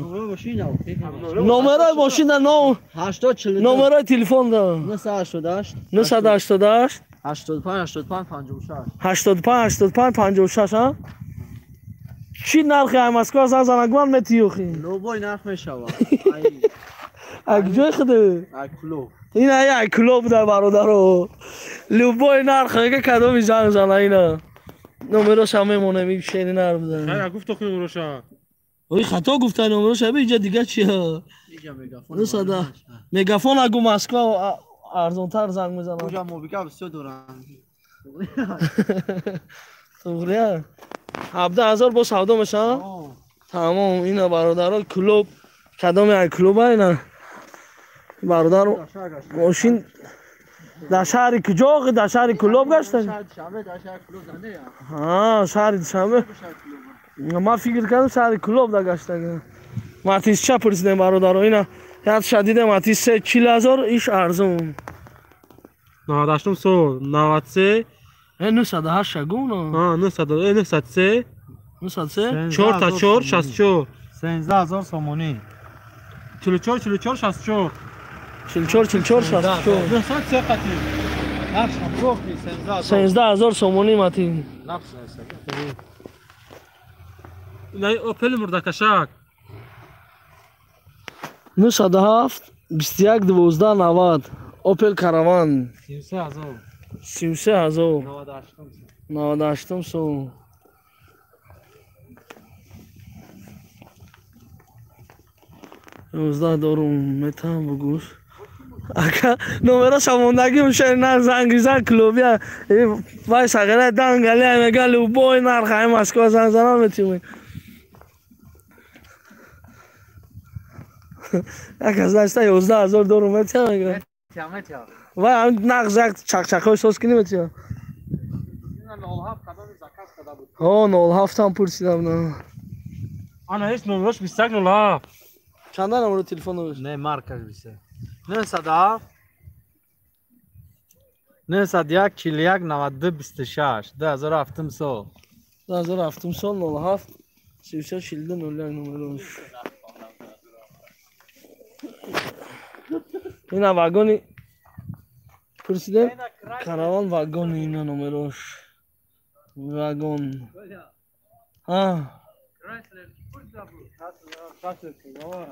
نمره ماشین دا نو 842 نمره تلفن دا 988 988 85 56 85 85 56 ها چی نرخی همسکا زنگوان میتیوخی لوبای نرخ میشوه اگه جای خده اکلو این ای کلوب در برادر لوبای نرخ که کدومی زنگ زنه اینا نمرش همه مونه می شیری نر بزنه خیلی گفت تو روشا اوی خطا گفته نمرش همه اینجا دیگه چیه اینجا میگافون صدا میگافون اگه مسکا ارزانتر زنگ میزنه اونجا موبیگا بسیار دورن توغریه 17,000 با سودا میشه تمام اینا برادر کلوب کدام یک کلوب اینا برادر ماشین در شهر کجا؟ در شهر کلوب گشتن؟ ها شهر دوشنبه. ما فکر کردم شهر کلوب در گشتن. ماتیس چه پرسیدم برادر اینا یاد شدیده ماتیس 40,000 ایش ارزون 98 سو 93 908 شگون ها 903 903 4 تا 4 64 13000 سومونی 44 44 64 44 44 64 903 قطعی نقش هم گفتی 13000 سومونی ماتی نقش نه اوپل مردکشک 907 21 12 90 اوپل کاروان 33000 98 سو $11 میتونم بگوش اگه نمره شموندگی میشه نه زنگیزن کلوبیا وای سگره دنگلی میگه لوبوی نرخه مسکو زنزنان میتونی اگه از داشته $11,000 میتونم وای هم نقزک چک سوز کنی میتونم ها 07 هم پرسیدم نه انا هیچ نمرش 21 چند نمره تلفن نوشت نه مارکش بیشه 907 901 41 92 26 2700 2700 07 33 شیلده 01 نمره اینا واگونی پرسیدم کاروان واگون اینا نمرش واگون ها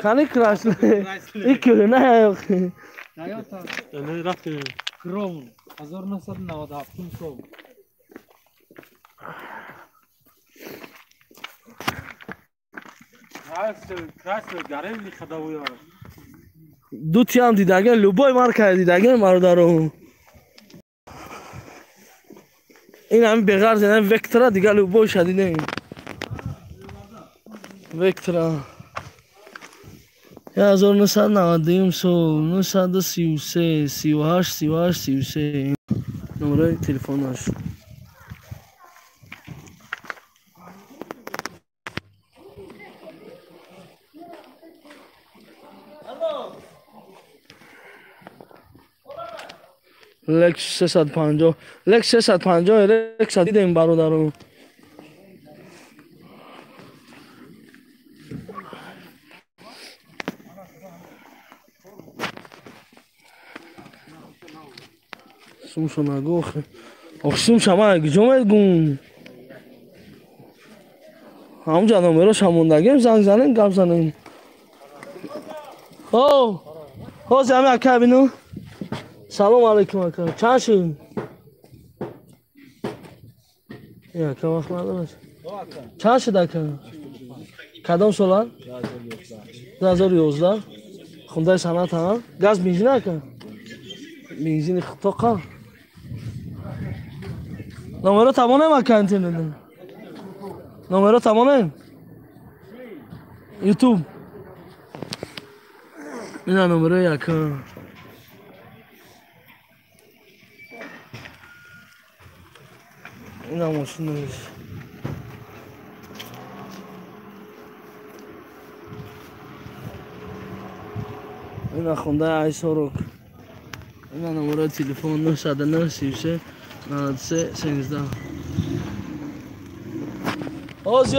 کانی کراسله ایکی نه نه رفته کروم 1997 سو красный гарем ходовой دو تیم دیدگن لوبای مارکه دیدگن برادرو این هم بغیر زنن وکترا دیگه لوبای شدیده وکترا 1990 سو 933 38 38 33 نمره تلفنش لکس 350 لکس 350 لکس دیدیم برادرو سومشو نگو اخشیم شما گجومت گون همونجا نمره شموندگیم زنگ زنیم گپ زنیم او زمین اکا بینو سلام علیکم اکا چند شد؟ یا اکا وقت نداره چند شد اکا؟ کدام سالان؟ 2011 خونده صنعت ها؟ گاز بنزین اکا؟ بنزین خطاقه نمره تمامه اکا اینترنت نمره تمامه یوتیوب اینا نمره اکا اینا ماشینش اینا خونده عیساروک اینا نمره تلفن 909 33 93 13 آزی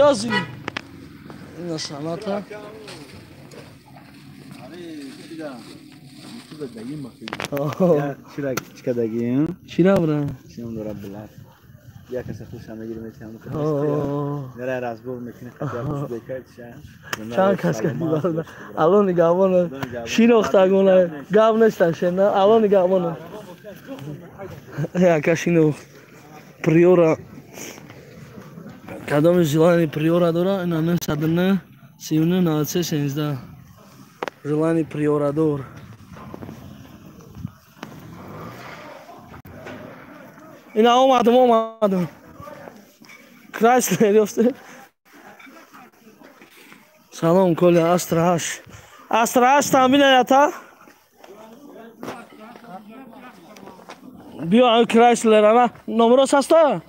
اینا صنعت ها چیکار داریم؟ چی را برن؟ چیم داره بلند. یا کسی خوش همه گیره میتونم نره رازبور میکنه خیلی بیکار چه؟ چند کس کردی برادر؟ الان نگهبانه شیر اختگونه گاب نشتن شنه الان نگهبانه یا کشینو پریورا کدام جلانی پریورا داره اینا 909 39 93 16 جلانی پریورا دور اینا اومدم کرایسلر یافته سلام کلی استراش تامین یاتا بیا کرایسلر انا نمرش هستا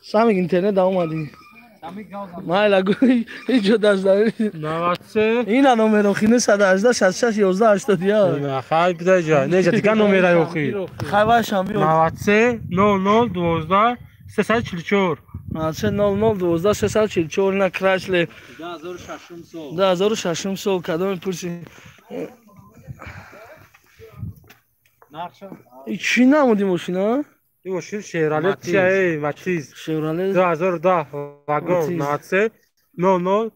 سامی اینترنت اومدی مایلا گوی اینجا دست داری 93 اینا نمره خینه 118 66 11 80 یا خیلی بده جا نه دیگه نمره اوخی خواهشم بیا 93 00 12 344 93 00 12 344 اینا کرایسلر 2006 سال کدام پرسی این چی نمودی ماشینا؟ این ماشین شیراله چیه ماتیز شیراله 2010 واگن 93 00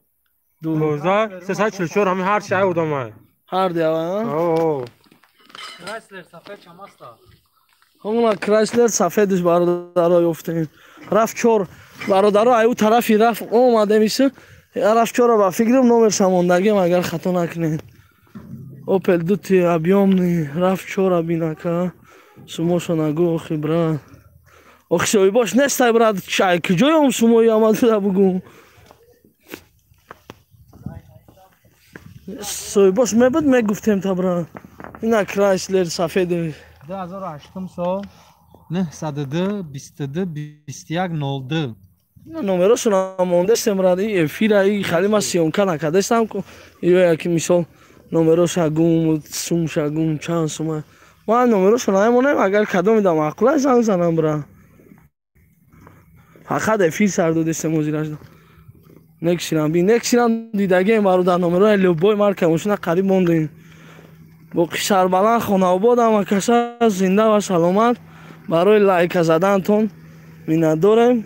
12 344 همین هر چیه بودم هر دیوه اوه کرایسلر سفید چم است همون کرایسلر سفیدش برادرای افتیم رفت چور برادرها ایو طرفی رفت اومده میشه رفت چور با فکرم نمر شماندگیم اگر خطا نکنین اوپل دوتی ابیومنی رفت چور بینکا سموشو نگو خبره آخی سوی باش نستای براد چای کجای هم سموی آمده دا بگو سوی باش میبود میگفتیم تا برا اینا کرایسلر سفید 2008 سال 902 22 21 02 نمره نمونده استمرار ای فیرا ای خالی ما سیونکا نکرده استم که یکی مثال نمره شگون سوم شگون چند سوم ما نمره نمونیم اگر کدوم میدم عقله زنگ زنم برا فقط فیر سردود استموزیرش نکشیرم بی نکشیرم دیدگه ما رو در نمره لوبوی مرکمشون قریب موندیم با شربلان خونه آباد هم کسا زنده و سلامت برای لایک زدن تون مینا داریم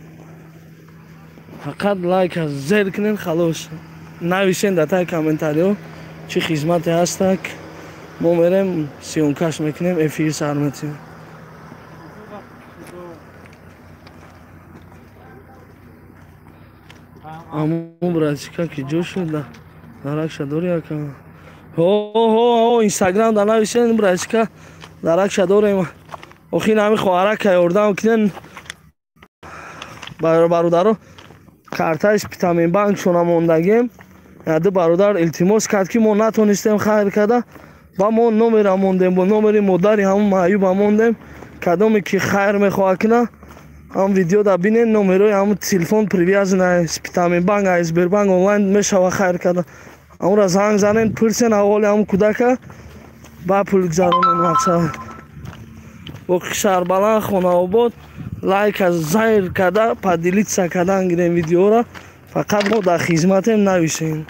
فقط لایک از زیر کنین خلاص نویسین در تای کامنتاریو چی خدمتی هست که ما میریم سیونکاش میکنیم افیر سرمتیم امو برایچکا که جو شد درکش دوری اکا هو اینستاگرام در نویسین برایچکا درکش دوریم اخی نمی خوارک که اردم کنین برادرو کارتاش ویتامین بانک شونا موندگیم یاد برادر التماس کرد که ما نتونستیم خیر کرده با ما نمره موندیم با نمره مادری همون معیوب موندیم کدومی که خیر میخواه کنه هم ویدیو دا بینین نمره همون تلفن پریویزن ویتامین بانک اسبر بانک آنلاین میشه خیر کرده همون را زنگ زنین پرسین اول همون کودک با پول گذارونین مقصد با شهربلند خانه آباد لایک از زیر کرده پا دیلیت کردن گیرین ویدیو را فقط ما در خدمتیم نویسین